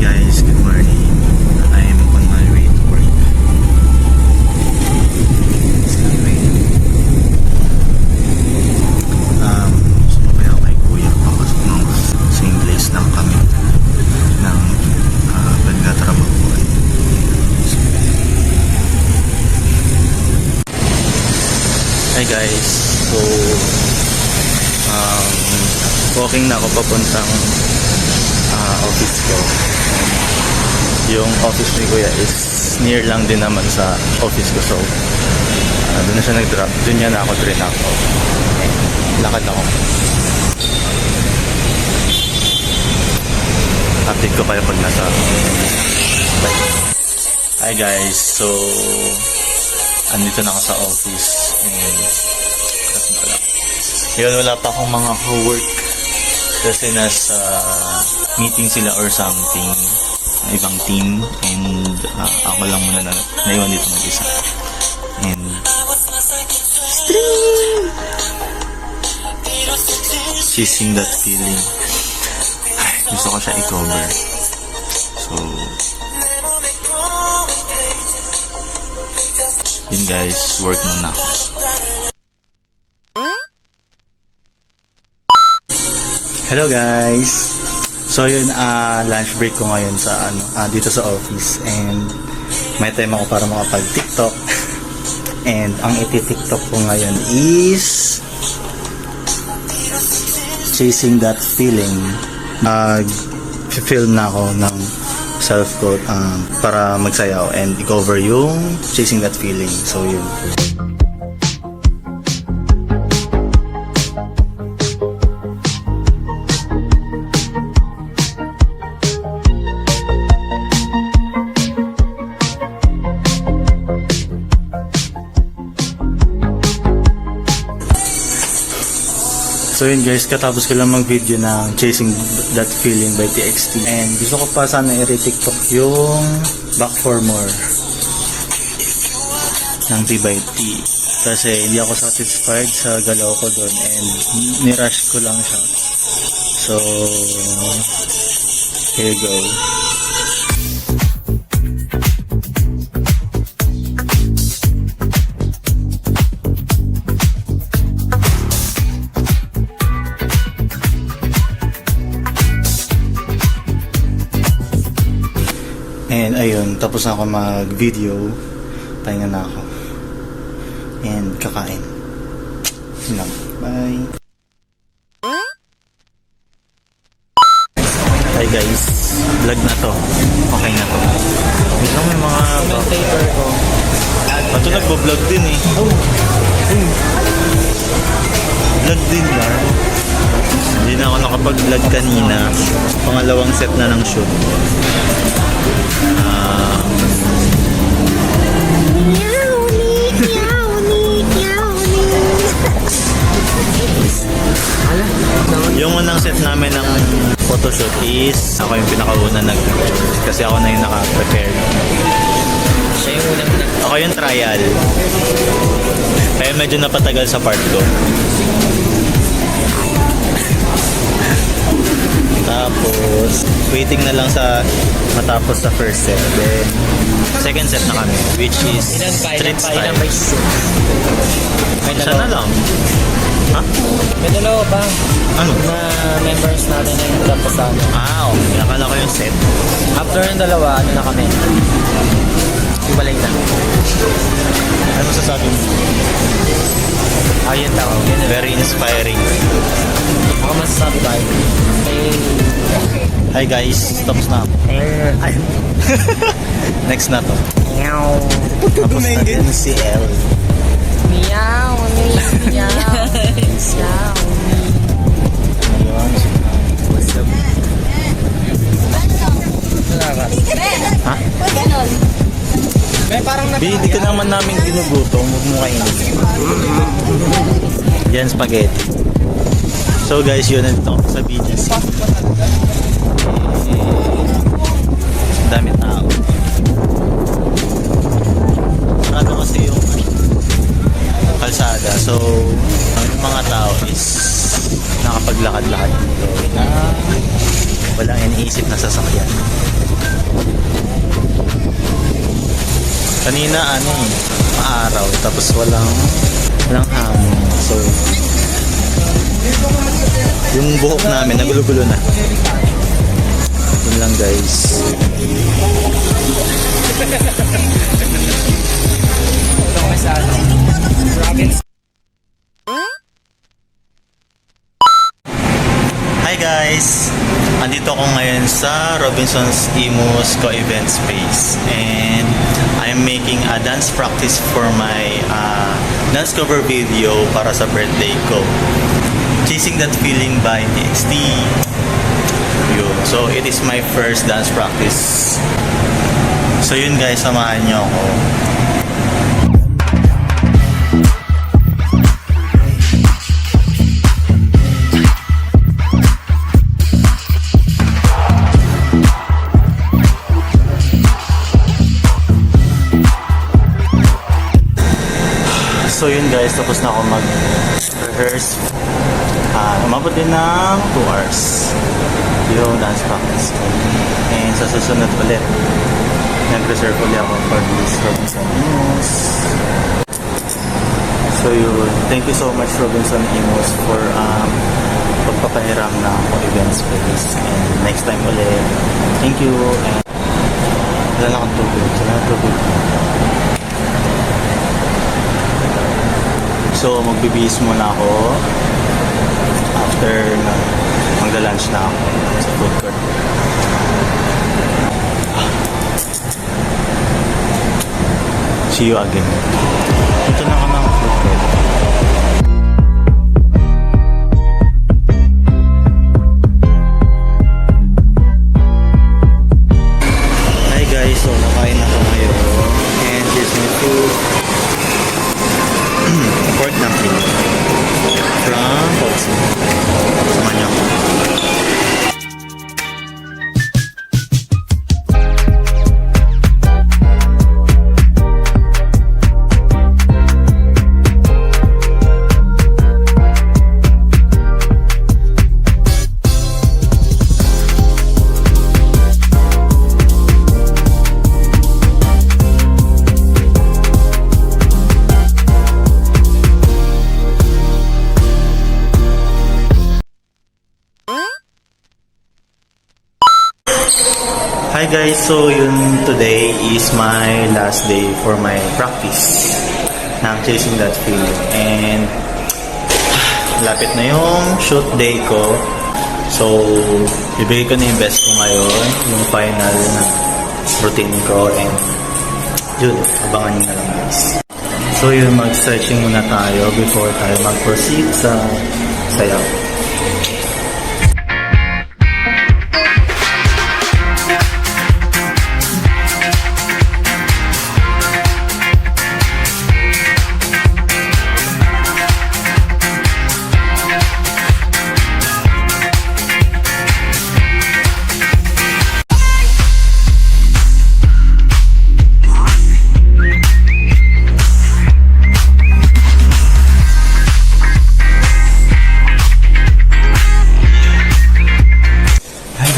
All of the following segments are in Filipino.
guys, good morning. I am on my way to work. Sumabay ako kay Kuya papasok ng same place lang kami ng nagtatrabaho. Hi guys, so walking na ako papuntang office ko. Yung office ni Kuya is near lang din naman sa office ko, so doon na siya nag-drop, doon niya na ako train ako. Lakad ako. Update ko kayo pag nasa bike. Hi guys, so andito na ako sa office and yun, wala pa akong mga co-work kasi nasa meeting sila or something, ibang team, and ako lang muna na naiwan dito mag-isa. And chasing that feeling, gusto ko siya i-cover. So yun guys, work muna ako. Hello guys. So yun, lunch break ko ngayon sa dito sa office, and may time ako para makapag-TikTok. And ang iti-TikTok ko ngayon is chasing that feeling. Film na ako ng self-quote para magsayaw and i-cover yung chasing that feeling. So yun. So yun guys, katapos ko lang mag-video ng Chasing That Feeling by TXT. And gusto ko pa sana i-TikTok yung Back for More ng T/T. Kasi hindi ako satisfied sa galaw ko doon and nirush ko lang siya. So, here you go. And ayun, tapos na ako mag-video. Pahinga na ako. And kakain. Yun lang. Bye! Hi guys, vlog na to. Okay na to. Ito may mga commentator ko. Ito nagbo-vlog din eh. Vlog din lang. Hindi na ako nakapag-vlog kanina. Pangalawang set na ng shoot. Yung unang set namin ng photoshoot is ako yung pinakauna nag-picture kasi ako na yung naka-prepare. Siya yung unang ako yung trial, kaya medyo napatagal sa part ko. Tapos waiting na lang sa matapos sa first set, then second set na kami, which is street style. Ilan ba yung shoot? Isa na lang. Ha? May dalawa ba? Ano? Na members natin na yung tapos sa ano. Okay. Akala ko yung set. After yung dalawa, ano na kami? Ibalay na. Ano masasabi mo? Ayun tao. Very inspiring. Ako masasabi tayo. Hi guys, tapos na ako. Next na to. Meow. Tapos na din si El. Meow. Meow. Meow. Ayun. What's up? Ha? May parang Hindi ka naman namin ginugutom. Huwag mo kainin. Yan, spaghetti. So guys, yun ito sa BGC. Dami tao. Ano kasi yung kalsada. So, ang mga tao is nakapaglakad-lakad dito na walang iniisip na sasakyan. Kanina maaraw tapos walang hangin. So yung buhok namin nagulo-gulo na. Yun lang guys. Ito kami sa ano. Province. Hi guys! Andito ako ngayon sa Robinson's Imus Co-Event Space and I'm making a dance practice for my dance cover video para sa birthday ko. Chasing That Feeling by TXT. Yun. So it is my first dance practice. So yun guys, samahan niyo ako. So yun guys, tapos na ako mag-rehearse. Umabot din ng 2 hours yung dance practice ko. And sa susunod ulit, nag-reserve ulit ako for this Robinson Imus. So yun, thank you so much Robinson Imus for pagpapahiram na ako event space. And next time ulit, thank you. And wala na akong tubig. So, magbibihis muna ako after magla-lunch na ako sa food court. See you again. Ito na ako ng food court. Hi guys, so nakain na ako ngayon. And here's my food. Pork dumpling from Potsi. Samahan niyo ako. Hi guys, so yun today is my last day for my practice ng Chasing That Feeling and lapit na yung shoot day ko, so ibigay ko na yung best ko ngayon, yung final na routine ko, and yun, abangan nyo na lang guys. So yun, mag-stretching muna tayo before tayo mag-proceed sa sayaw.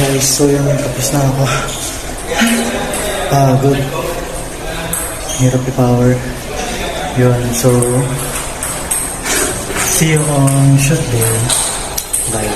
Guys, so yun, tapos na ako. Good. Hirap i-power. Yun, so see you on shoot day. Bye.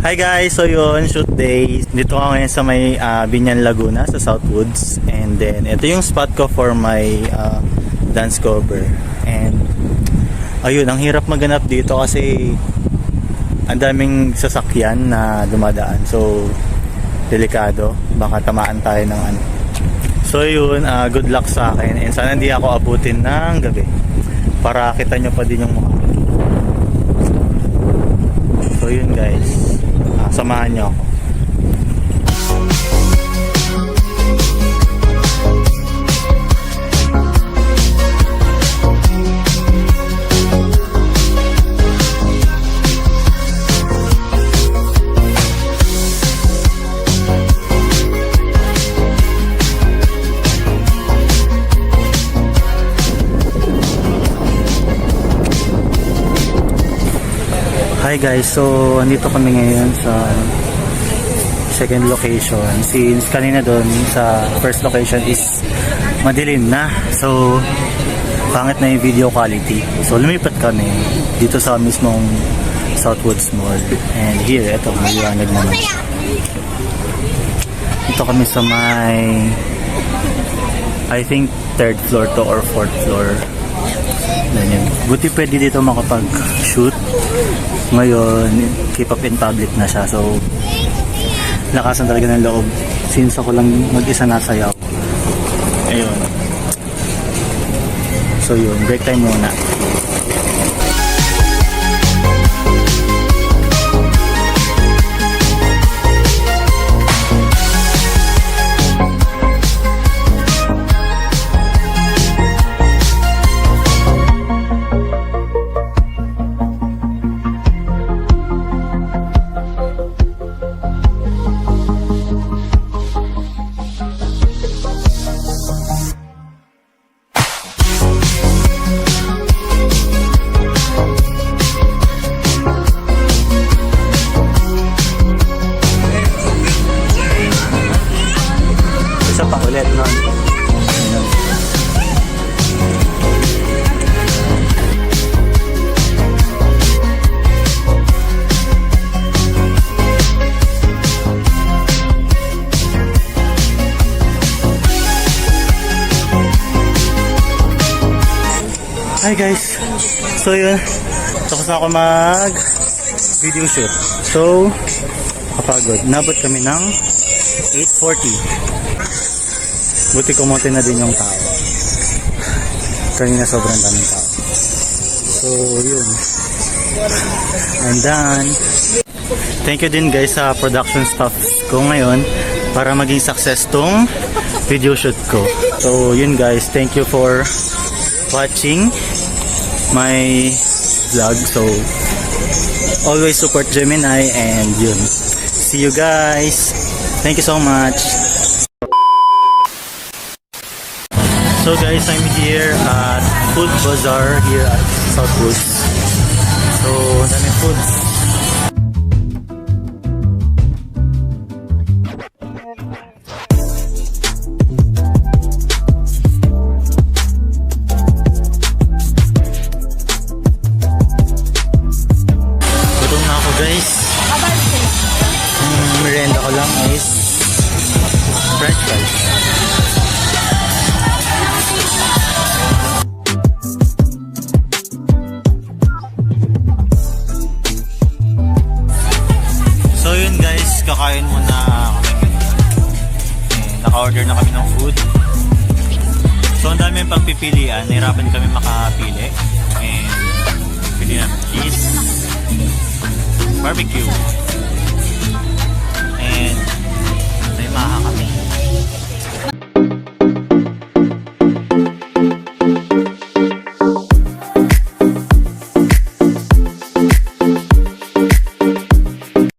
Hi guys, so yun, shoot day. Dito ako ngayon sa may Binyan, Laguna, sa Southwoods. And then, ito yung spot ko for my dance cover. And ayun, ang hirap maganap dito kasi ang daming sasakyan na dumadaan, so delikado, baka tamaan tayo ng ano. So yun, good luck sa akin, and sana hindi ako abutin ng gabi para kita nyo pa din yung mukha. So yun guys, samahan nyo ako. Hi Hi guys, so andito kami ngayon sa second location since kanina doon sa first location is madilim na, so pangit na yung video quality, so lumipat kami dito sa mismong Southwoods Mall, and here, eto, maliwanag naman. Dito kami sa may I think third floor to or fourth floor. Ganyan. Buti pwede dito makapag-shoot. Ngayon, keep up in public na siya. So, lakasan talaga ng loob. Since ako lang mag-isa nasayaw. Ayun. So yun, break time muna. Isa pa ulit nun. Ayun. Hi guys. So yun, tapos na ako mag video shoot. So, kapagod. Nabot kami ng 8:40. Buti kumunti na din yung tao. Kanina sobrang daming tao. So, yun. I'm done. Thank you din guys sa production staff ko ngayon para maging success tong video shoot ko. So, yun guys. Thank you for watching my vlog. So, always support Gemini, and yun. See you guys. Thank you so much. So guys, I'm here at Food Bazaar here at Southwoods. So, daming foods. Gutom na ako guys. Ang merienda ko lang is French fries. So yun guys, kakain muna kami. Naka-order na kami ng food. So ang dami yung pagpipilian, nahirapan kami makapili. And pili namin cheese, barbecue, and may makakapili.